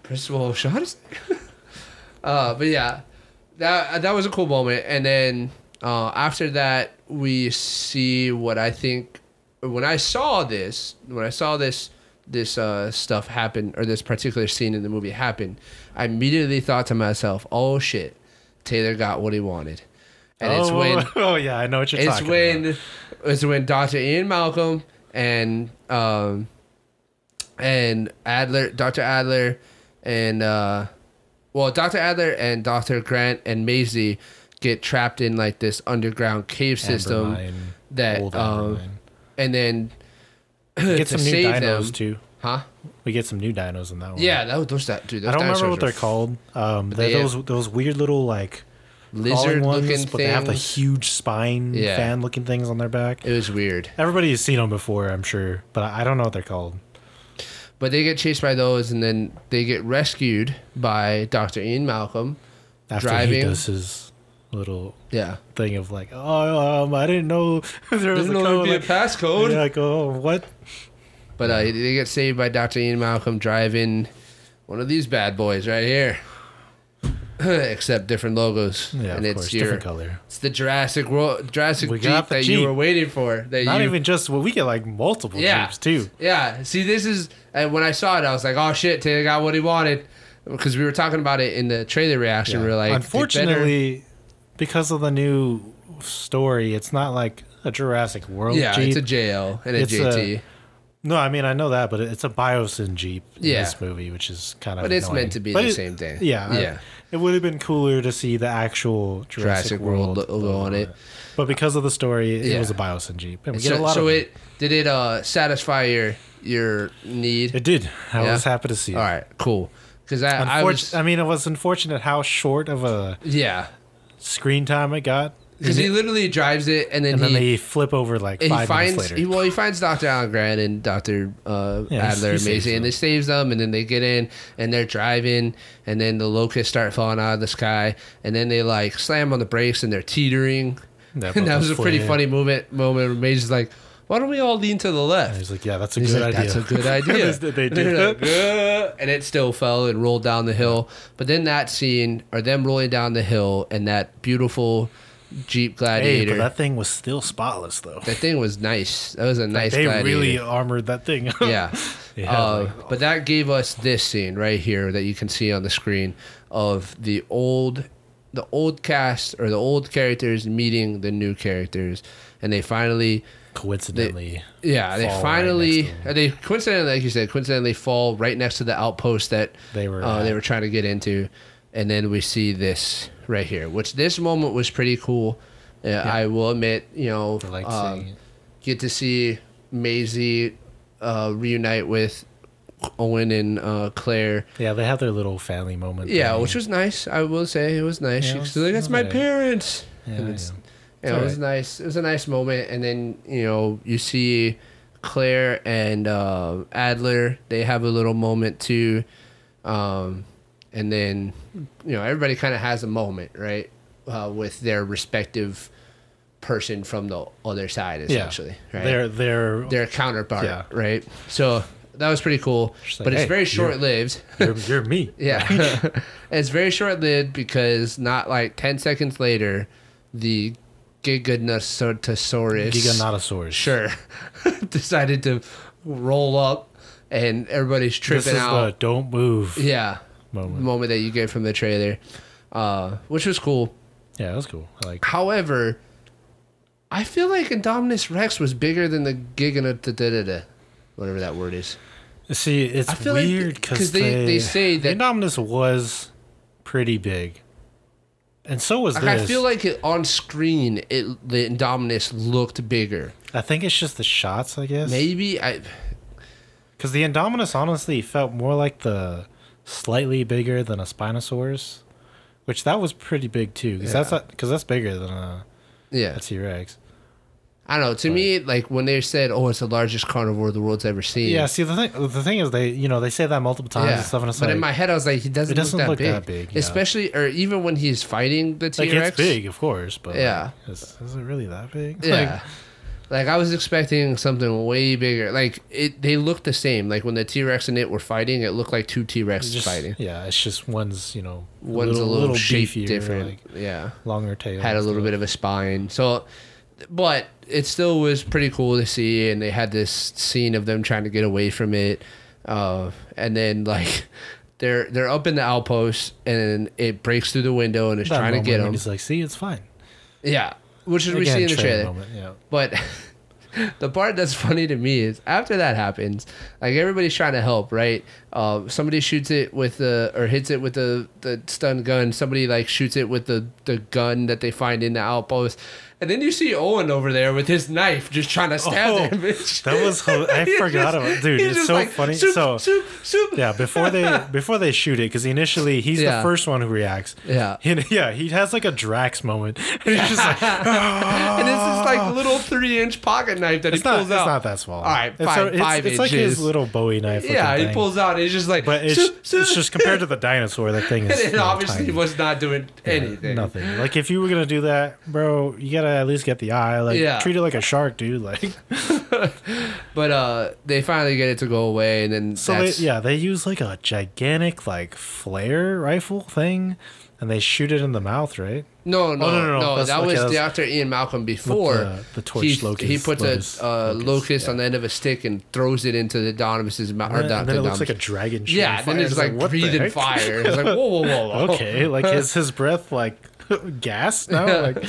Principal O'Shaughnessy. But yeah, that was a cool moment. And then after that, we see what I think. When I saw this stuff happen, or this particular scene in the movie happen, I immediately thought to myself, "Oh shit, Taylor got what he wanted." And it's when I know what you're talking about. It's when Dr. Ian Malcolm and Dr. Adler and Dr. Adler and Dr. Grant and Maisie get trapped in like this underground cave system and then we get some new dinos them, too. Huh? We get some new dinos in that one. Yeah, those I don't remember what they're called. They're those weird little like lizard-looking things, but they have the huge spine fan-looking things on their back. It was weird. Everybody has seen them before, I'm sure, but I don't know what they're called. But they get chased by those, and then they get rescued by Dr. Ian Malcolm. After he does his little thing of like, I didn't know there was a passcode. Yeah, like, what? But they get saved by Dr. Ian Malcolm driving one of these bad boys right here. Except different logos. Yeah, and it's different color. It's the Jurassic Jeep that you were waiting for. Even just, we get like multiple Jeeps too. Yeah. See, this is, and when I saw it, I was like, oh shit, Taylor got what he wanted. Because we were talking about it in the trailer reaction. We were like, unfortunately, because of the new story, it's not like a Jurassic World Jeep. Yeah, it's a JL and a JT. No, I mean, I know that, but it's a Biosyn Jeep in this movie, which is kind of it's meant to be the same thing. Yeah. It would have been cooler to see the actual Jurassic World logo on it. But because of the story, it was a Biosyn Jeep. And we get a lot of it. Did it satisfy your need? It did. I was happy to see it. All right, cool. Because it was unfortunate how short of a screen time it got. Because he literally drives it, and then they flip over like 5 minutes later. He finds Dr. Alan Grant and Dr. Adler and Maisie, and they saves them, and then they get in, and they're driving, and then the locusts start falling out of the sky, and then they like slam on the brakes, and they're teetering. And that was a pretty funny moment where Maisie's like, why don't we all lean to the left? And he's like, yeah, that's a good idea. That's a good idea. They did that. Like, and it still fell and rolled down the hill. But then that scene, or them rolling down the hill, and that beautiful Jeep Gladiator. Hey, but that thing was still spotless, though. That thing was nice. That was a nice They Gladiator. really armored that thing. Yeah. But that gave us this scene right here that you can see on the screen of the old cast, or the old characters meeting the new characters, and they finally coincidentally coincidentally, like you said, fall right next to the outpost that they were trying to get into. And then we see this right here, which this moment was pretty cool. I will admit, get to see Maisie reunite with Owen and Claire. Yeah, they have their little family moment. Yeah, which was nice. I will say it was nice. Yeah, She's like, "That's my parents." Yeah, it was nice. It was a nice moment. And then you see Claire and Adler. They have a little moment too. And then, everybody kind of has a moment, right, with their respective person from the other side, essentially. Yeah. Right? Their counterpart, right? So that was pretty cool. But it's very short-lived. You're me. Yeah. It's very short-lived because not like 10 seconds later, the Giganotosaurus sure, decided to roll up, and everybody's tripping out. The don't move. Yeah. Moment that you get from the trailer, which was cool. Yeah, it was cool. However, I feel like Indominus Rex was bigger than the Giganotosaurus, whatever that word is. See, it's weird because they say that Indominus was pretty big, and so was this. I feel like on screen, the Indominus looked bigger. I think it's just the shots, I guess. Maybe because the Indominus honestly felt more like the slightly bigger than a Spinosaurus, which that was pretty big too. Because that's bigger than a T-Rex. I don't know. To me, like when they said, "Oh, it's the largest carnivore the world's ever seen." Yeah. See, the thing is, they say that multiple times and stuff, and it's but in my head, I was like, he doesn't look that big. Yeah. Especially, or even when he's fighting the T-Rex. Like, it's big, of course, but is it really that big? Yeah. Like I was expecting something way bigger. Like they looked the same. Like when the T-Rex and it were fighting, it looked like two T-Rexes fighting. Yeah, it's just one's a little beefier, different. Longer tail. Had a little bit of a spine. So, but it still was pretty cool to see. And they had this scene of them trying to get away from it, and then like they're up in the outpost, and it breaks through the window and is trying to get them. He's like, "See, it's fine." Yeah. Which is we see in the trailer. Moment, But the part that's funny to me is after that happens, like everybody's trying to help, right? Somebody shoots it with hits it with the stun gun. Somebody like shoots it with the gun that they find in the outpost. And then you see Owen over there with his knife just trying to stab them. That was I forgot about it. Dude, it's so funny. Soup. Yeah, before they shoot it, because initially he's the first one who reacts. Yeah. He has like a Drax moment. And he's just like, and it's this like little 3-inch pocket knife that he pulls out. It's not that small. All right, 5 inches. It's like his little Bowie knife. Yeah, he pulls out and he's just like, but it's just compared to the dinosaur, that thing is and it obviously was not doing anything. Nothing. Like if you were gonna do that, bro, you gotta at least get the eye. Like treat it like a shark, dude. Like but they finally get it to go away, and then they use like a gigantic like flare rifle thing, and they shoot it in the mouth, right? No. That was Dr. Ian Malcolm before the torch locust. He puts a locust on the end of a stick and throws it into the Indominus's mouth. And then it looks like a dragon. Yeah, then it's like breathing fire. It's like whoa. Okay, like is his breath like gas now? Like,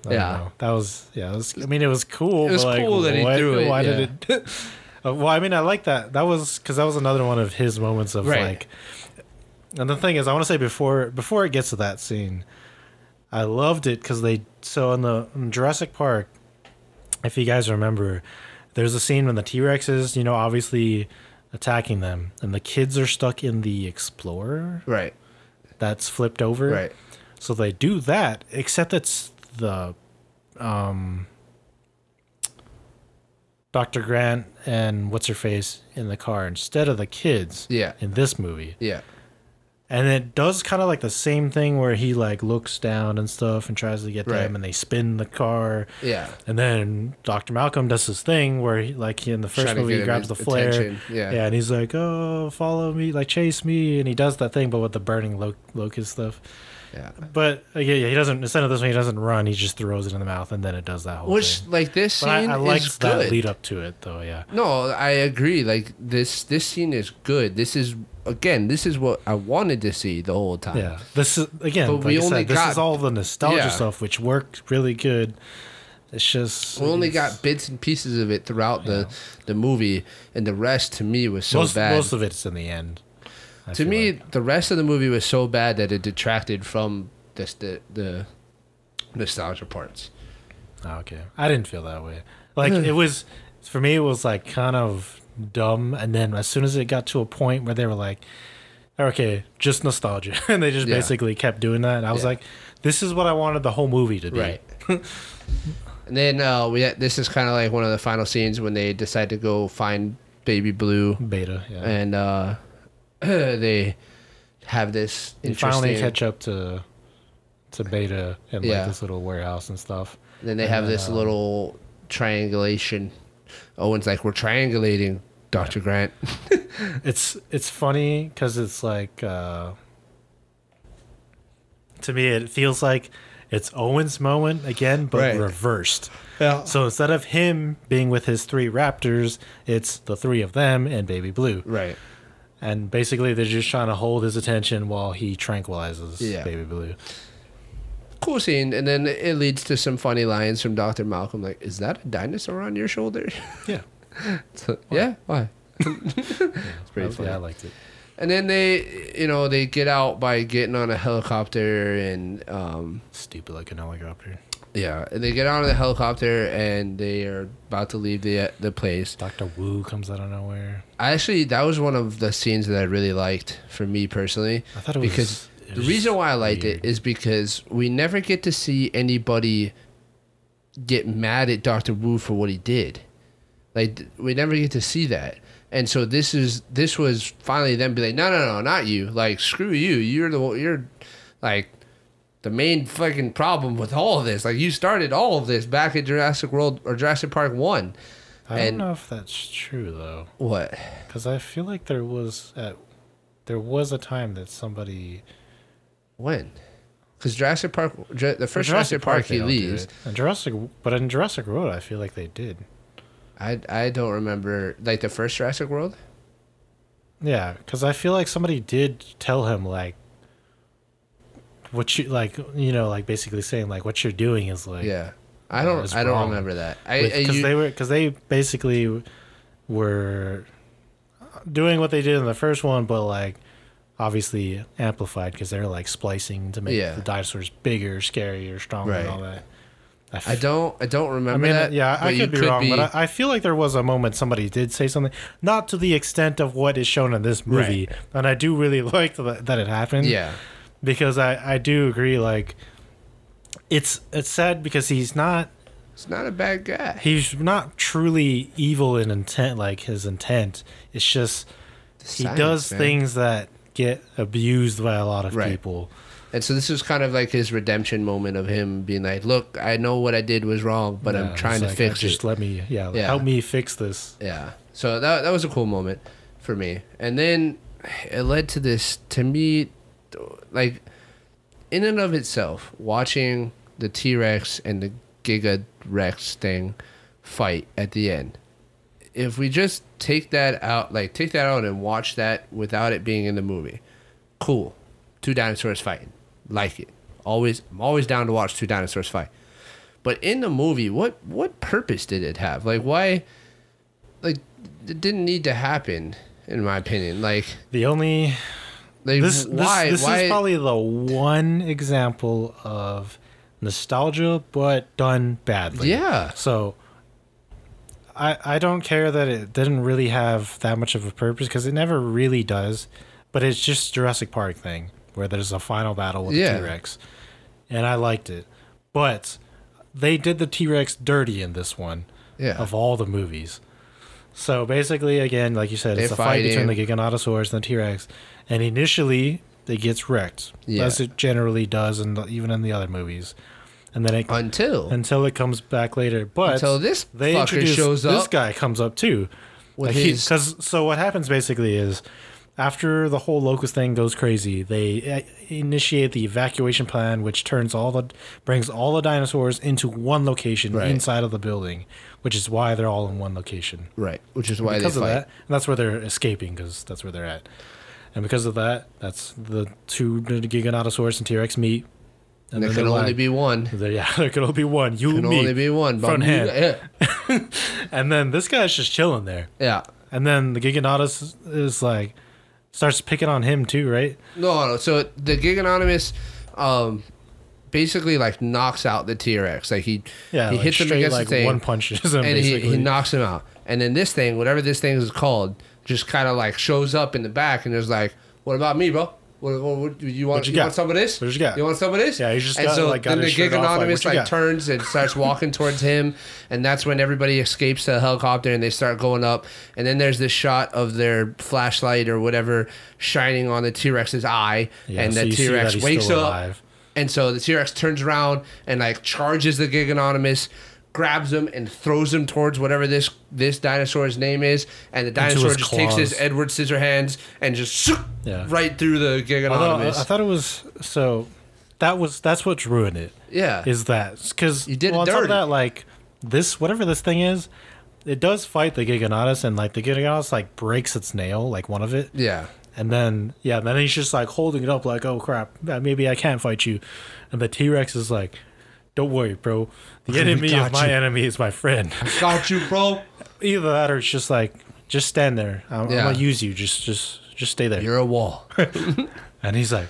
that was I mean, it was cool. It was cool that he threw it. Why did it? Well, I mean, I like that. That was because that was another one of his moments of like. And the thing is, I want to say before it gets to that scene, I loved it because in Jurassic Park, if you guys remember, there's a scene when the T-Rexes, obviously attacking them, and the kids are stuck in the Explorer. Right. That's flipped over. Right. So they do that, except it's the Dr. Grant and what's her face in the car instead of the kids. Yeah. In this movie. Yeah. And it does kind of like the same thing where he like looks down and stuff and tries to get them, and they spin the car. Yeah. And then Dr. Malcolm does this thing where he in the first movie he grabs the flare. Yeah. And he's like, "Oh, follow me, like chase me," and he does that thing, but with the burning locust stuff. Yeah. But he doesn't. Instead of this one, he doesn't run. He just throws it in the mouth, and then it does that whole thing. Like this scene, I liked is that good. lead up to it, though. Yeah. No, I agree. Like this scene is good. This is what I wanted to see the whole time. Yeah. This is again. But like we I only said, this got- is all the nostalgia Yeah. stuff, which worked really good. It's just We only got bits and pieces of it throughout the movie, and the rest to me was so bad. Most of it's in the end. To me, the rest of the movie was so bad that it detracted from the nostalgia parts. Oh, okay. I didn't feel that way. Like it was for me. It was like kind of dumb, and then as soon as it got to a point where they were like, "Okay, just nostalgia," and they just basically kept doing that, and I was like, "This is what I wanted the whole movie to be." Right. And then this is kind of like one of the final scenes when they decide to go find Baby Blue, Beta, yeah. and they have this They interesting. finally catch up to Beta in like this little warehouse and stuff. Then they have this little triangulation. Owen's like, "We're triangulating, Dr. Grant." It's funny because it's like to me it feels like it's Owen's moment again, but reversed. Yeah. So instead of him being with his 3 raptors, it's the 3 of them and Baby Blue. Right. And basically they're just trying to hold his attention while he tranquilizes Baby Blue. Cool scene, and then it leads to some funny lines from Dr. Malcolm, like, "Is that a dinosaur on your shoulder?" Yeah. Yeah, why? It's pretty funny. Yeah, I liked it. And then they get out by getting on a helicopter, and Stupid like an helicopter. and they get on the helicopter, and they are about to leave the place. Dr. Wu comes out of nowhere. That was one of the scenes that I really liked for me personally. I thought it was because the reason why I liked it is because we never get to see anybody get mad at Dr. Wu for what he did. Like, we never get to see that. And so this was finally them be like, no, not you. Like, screw you. You're like the main fucking problem with all of this. Like, you started all of this back at Jurassic World or Jurassic Park 1. I don't know if that's true though. What? Because I feel like there was a time that somebody. When? Because Jurassic Park, the first Jurassic Park he leaves. In Jurassic World, I feel like they did. I don't remember, like, the first Jurassic World. Yeah, because I feel like somebody did tell him like, what you like, like basically saying like what you're doing is like. Yeah, I don't remember that. Because they basically were doing what they did in the first one, but like obviously amplified because they're like splicing to make the dinosaurs bigger, scarier, stronger, and all that. I don't remember that. Yeah, I could be wrong, but I feel like there was a moment somebody did say something, not to the extent of what is shown in this movie, and I do really like that it happened. Yeah, because I do agree. Like, it's sad because he's not a bad guy. He's not truly evil in intent. Like his intent, it's just he does things that get abused by a lot of people. And so this was kind of like his redemption moment of him being like, "Look, I know what I did was wrong, but I'm trying to fix it. Just let me, help me fix this." Yeah. So that was a cool moment for me. And then it led to this, to me, like, in and of itself, watching the T-Rex and the Giga Rex thing fight at the end. If we just take that out and watch that without it being in the movie, cool. 2 dinosaurs fighting. Like it. I'm always down to watch 2 dinosaurs fight. But in the movie, what purpose did it have? Like, why? Like, it didn't need to happen, in my opinion. Like, the only like, this why? This is probably the one example of nostalgia, but done badly. Yeah. So I don't care that it didn't really have that much of a purpose because it never really does. But it's just Jurassic Park thing where there's a final battle with the T-Rex, and I liked it. But they did the T-Rex dirty in this one, of all the movies. So basically, again, like you said, it's a fight between the Giganotosaurus and the T-Rex. And initially, it gets wrecked, Yeah. as it generally does, even in the other movies. And then until it comes back later. But until this they fucker introduce shows up. This guy comes up too. So what happens basically is, after the whole locust thing goes crazy, they initiate the evacuation plan, which brings all the dinosaurs into one location inside of the building, which is why they're all in one location. Right, which is why because they fight. of that, and that's where they're escaping, because that's where they're at. And because of that, that's the two Giganotosaurus and T-Rex meet. And there can only be one. There can only be one. You and me. Can only be one. Front hand. Yeah. And then this guy's just chilling there. Yeah. And then the Giganotus is like, starts picking on him too, right? No. So the Giganotomus basically like knocks out the T-Rex. Like he hits him against the thing. One punches him, and he knocks him out. And then this thing, whatever this thing is called, just kind of like shows up in the back and is like, "What about me, bro? What you want? You want some of this? What you got? You want some of this?" Yeah, he's just and got, so like, got then the his shirt off, Giganotomus turns and starts walking towards him, and that's when everybody escapes the helicopter and they start going up. And then there's this shot of their flashlight or whatever shining on the T-Rex's eye, and so the T-Rex wakes up. Alive. And so the T-Rex turns around and like charges the Giganotomus, grabs him and throws him towards whatever this dinosaur's name is, and the dinosaur just takes his Edward Scissorhands and just right through the Giganotomus. I thought it was that's what's ruined it. Yeah, is that because you did on it top dirty. of that, like whatever this thing is, it does fight the Giganotus, and like the Giganotus like breaks its nail, like one of it. Yeah. And then he's just like holding it up like, oh crap, maybe I can't fight you. And the T-Rex is like, don't worry, bro. The enemy of my enemy is my friend. I got you, bro. Either that or it's just like, just stand there. I'm gonna use you. Just stay there. You're a wall. And he's like,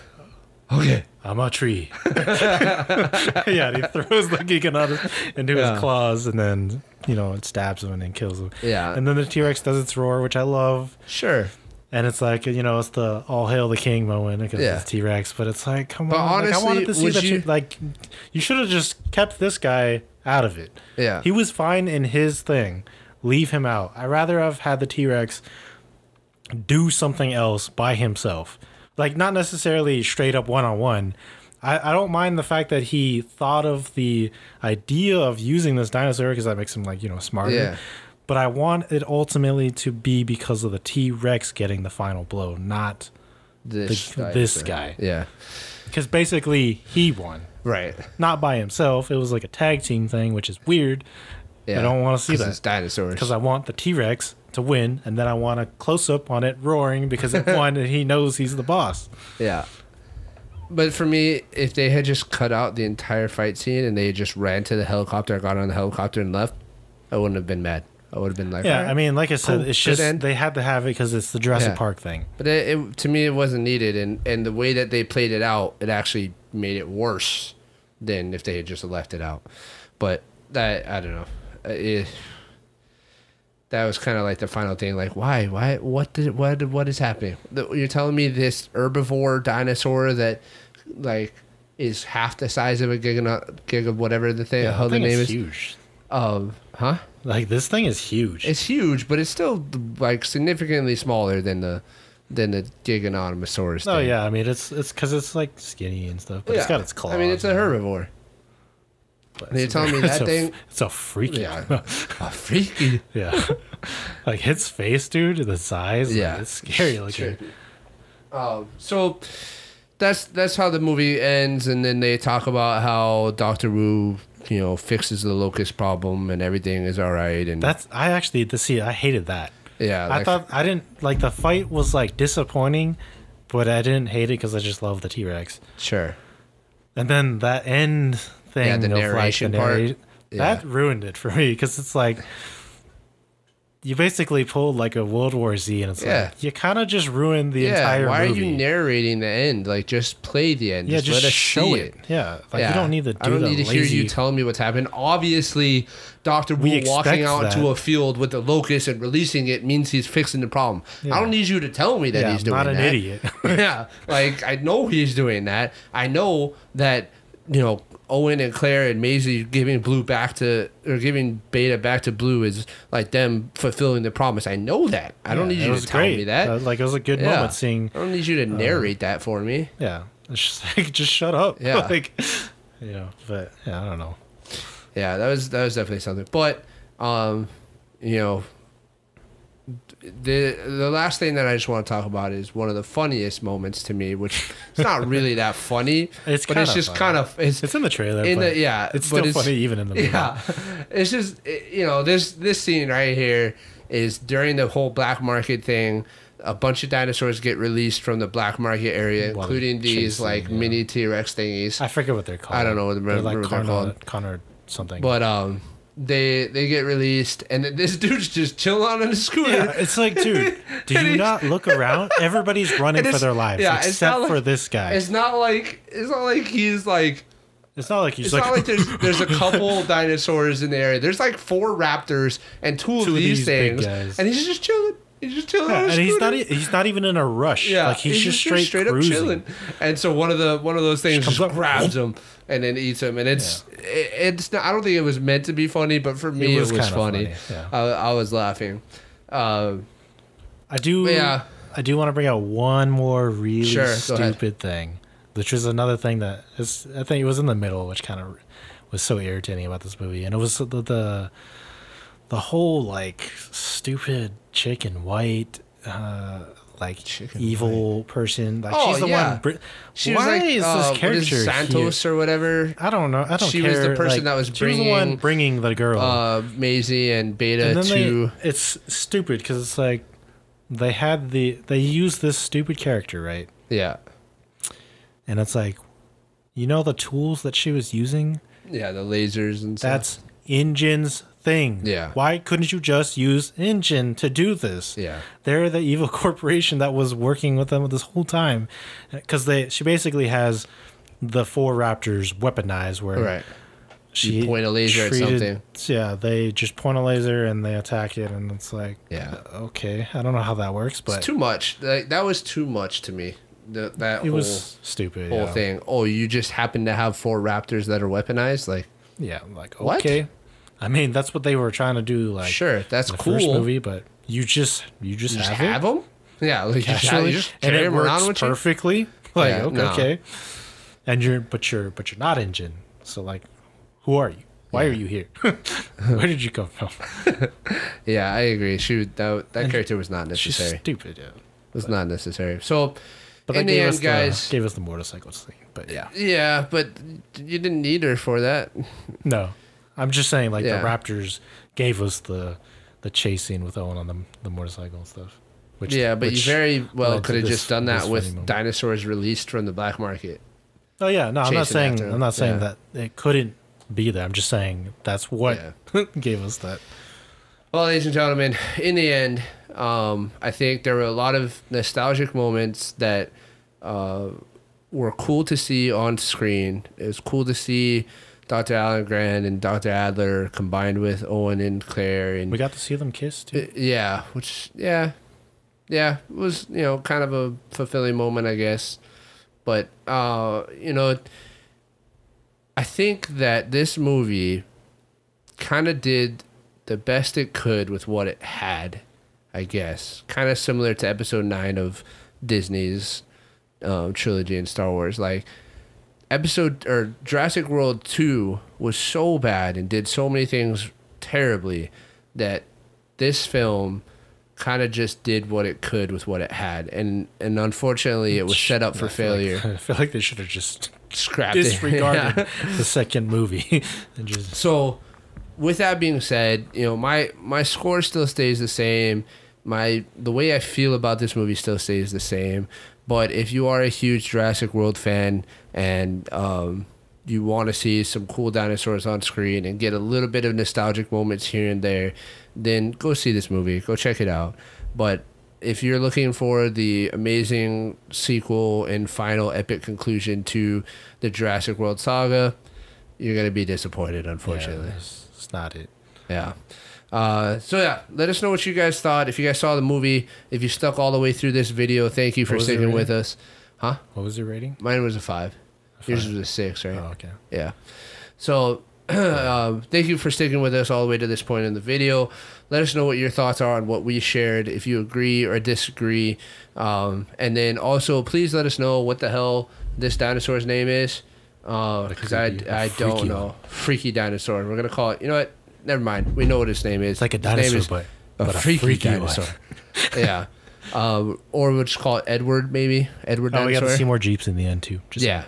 okay, I'm a tree. Yeah, and he throws the Giganotomus into his claws, and then it stabs him and then kills him. Yeah. And then the T-Rex does its roar, which I love. Sure. And it's like, it's the all hail the king moment because it's T-Rex. But it's like, come on. Honestly, I wanted to see that you should have just kept this guy out of it. Yeah. He was fine in his thing. Leave him out. I'd rather have had the T-Rex do something else by himself. Like, not necessarily straight up one-on-one. I don't mind the fact that he thought of the idea of using this dinosaur because that makes him, smarter. Yeah. But I want it ultimately to be because of the T-Rex getting the final blow, not this guy. Yeah. Because basically, he won. Right. Not by himself. It was like a tag team thing, which is weird. Yeah. I don't want to see that. It's dinosaurs. Because I want the T-Rex to win, and then I want a close-up on it roaring because it won and he knows he's the boss. Yeah. But for me, if they had just cut out the entire fight scene and they just ran to the helicopter, got on the helicopter and left, I wouldn't have been mad. I would have been like, yeah, I mean, like I said, it's just they had to have it because it's the Jurassic Park thing. But to me, it wasn't needed, and the way that they played it out, it actually made it worse than if they had just left it out. But that, I don't know, that was kind of like the final thing. Like, why? What is happening? You're telling me this herbivore dinosaur that like is half the size of a gig of whatever the thing, how the name is huge. Huh? Like, this thing is huge. It's huge, but it's still like significantly smaller than the Giganotosaurus. Oh yeah, I mean it's because it's like skinny and stuff, but it's got its claws. I mean, it's a herbivore. And you're telling me that thing? It's a freaky. Yeah, a freaky. Yeah, like its face, dude. The size. Yeah, like, it's scary looking. So that's how the movie ends, and then they talk about how Dr. Wu, fixes the locust problem and everything is all right. And I hated that. Yeah, I thought I didn't like the fight was like disappointing, but I didn't hate it because I just love the T-Rex. Sure. And then that end thing, the narration part, that ruined it for me because it's like you basically pulled like a World War Z, and it's like you kind of just ruined the entire movie. Why are you narrating the end? Like, just play the end. Yeah, just let us show it. Yeah, like you don't need to. I don't need to hear you telling me what's happened. Obviously, Dr. Wu walking out into a field with the locust and releasing it means he's fixing the problem. Yeah. I don't need you to tell me that he's doing that. I'm not an idiot. Yeah, like I know he's doing that. I know that Owen and Claire and Maisie giving Blue back to, or giving Beta back to Blue is like them fulfilling the promise. I know that. I don't need you to tell me that. Like, it was a good moment seeing. I don't need you to narrate that for me. Yeah. It's just like, just shut up. Yeah. Like, you know, but yeah, I don't know. Yeah, that was definitely something. But, you know, the last thing that I just want to talk about is one of the funniest moments to me, which it's not really that funny, it's just kind of it's in the trailer. It's still funny even in the movie. Yeah, it's just, you know, this scene right here is during the whole black market thing. A bunch of dinosaurs get released from the black market area, including these mini T-Rex thingies. I forget what they're called. I don't know what they're called. Connor something. But they get released, and this dude's just chilling on a scooter. Yeah, it's like, dude, do you not look around? Everybody's running for their lives, except for this guy. It's not like he's like. It's not like there's a couple dinosaurs in the area. There's like 4 raptors and two of these things, and he's just chilling. He's just chilling on a scooter. And he's not even in a rush. Yeah, like he's just straight up chilling. And so one of those things just grabs him and then eats him. And it's not, I don't think it was meant to be funny, but for me it was funny. Yeah. I was laughing. I do want to bring out one more really stupid thing, which is another thing that is, I think it was in the middle, which kind of was so irritating about this movie, and it was the whole like stupid chick in white, like chicken evil white person. Like she's the one. She was like, is this character Santos here? Or whatever? I don't know. I don't she care. She was the person that was bringing. She was the one bringing the girl, Maisie and Beta to. It's stupid because it's like they used this stupid character, right? Yeah. And it's like, you know, the tools that she was using. Yeah, the lasers and stuff. That's InGen's thing. Yeah. Why couldn't you just use InGen to do this? Yeah. They're the evil corporation that was working with them this whole time. Because she basically has the 4 raptors weaponized where you point a laser at something. Yeah, they just point a laser and they attack it, and it's like, okay, I don't know how that works, but it's too much. That was too much to me. It was stupid. Whole thing. Oh, you just happen to have 4 raptors that are weaponized, like. Yeah, like okay. What? I mean, that's what they were trying to do. Like, sure, that's in the cool. First movie, but you just have them. Yeah, like casually, you just carry them around with perfectly. Like, okay, and you're not InGen. So like, who are you? Why are you here? Where did you come from? Yeah, I agree. That character was not necessary. She's stupid. Yeah, was not necessary. So. But in the end, guys, gave us the motorcycle scene. But yeah, but you didn't need her for that. No, I'm just saying, like the Raptors gave us the chase scene with Owen on the motorcycle and stuff. But you very well could have just done that with dinosaurs released from the black market. Oh yeah, no, I'm not saying that it couldn't be there. I'm just saying that's what gave us that. Well, ladies and gentlemen, in the end, I think there were a lot of nostalgic moments that were cool to see on screen. It was cool to see Dr. Alan Grant and Dr. Adler combined with Owen and Claire, and we got to see them kiss too. It was kind of a fulfilling moment, I guess. But I think that this movie kind of did the best it could with what it had, I guess. Kind of similar to episode 9 of Disney's trilogy in Star Wars. Like Jurassic World 2 was so bad and did so many things terribly that this film kind of just did what it could with what it had, and unfortunately it was set up for failure. I feel like they should have just scrapped disregarded the second movie. So with that being said, my score still stays the same. The way I feel about this movie still stays the same. But if you are a huge Jurassic World fan and you want to see some cool dinosaurs on screen and get a little bit of nostalgic moments here and there, then go see this movie. Go check it out. But if you're looking for the amazing sequel and final epic conclusion to the Jurassic World saga, you're going to be disappointed, unfortunately. Yeah, it's not it. Yeah. Let us know what you guys thought. If you guys saw the movie, if you stuck all the way through this video, thank you for sticking with us. Huh? What was your rating? Mine was a 5. Yours was a 6, right? Oh, okay. Yeah. So thank you for sticking with us all the way to this point in the video. Let us know what your thoughts are on what we shared, if you agree or disagree. And then also, please let us know what the hell this dinosaur's name is. Because I don't know. Freaky dinosaur. We're going to call it, you know what? Never mind. We know what his name is. It's like a dinosaur, but a freaky dinosaur. Yeah. Or we'll just call it Edward, maybe. Edward dinosaur. We got to see more Jeeps in the end, too. Yeah.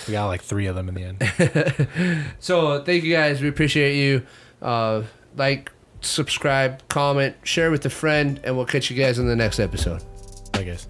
We got like 3 of them in the end. So, thank you guys. We appreciate you. Like, subscribe, comment, share with a friend, and we'll catch you guys in the next episode. Bye, guys.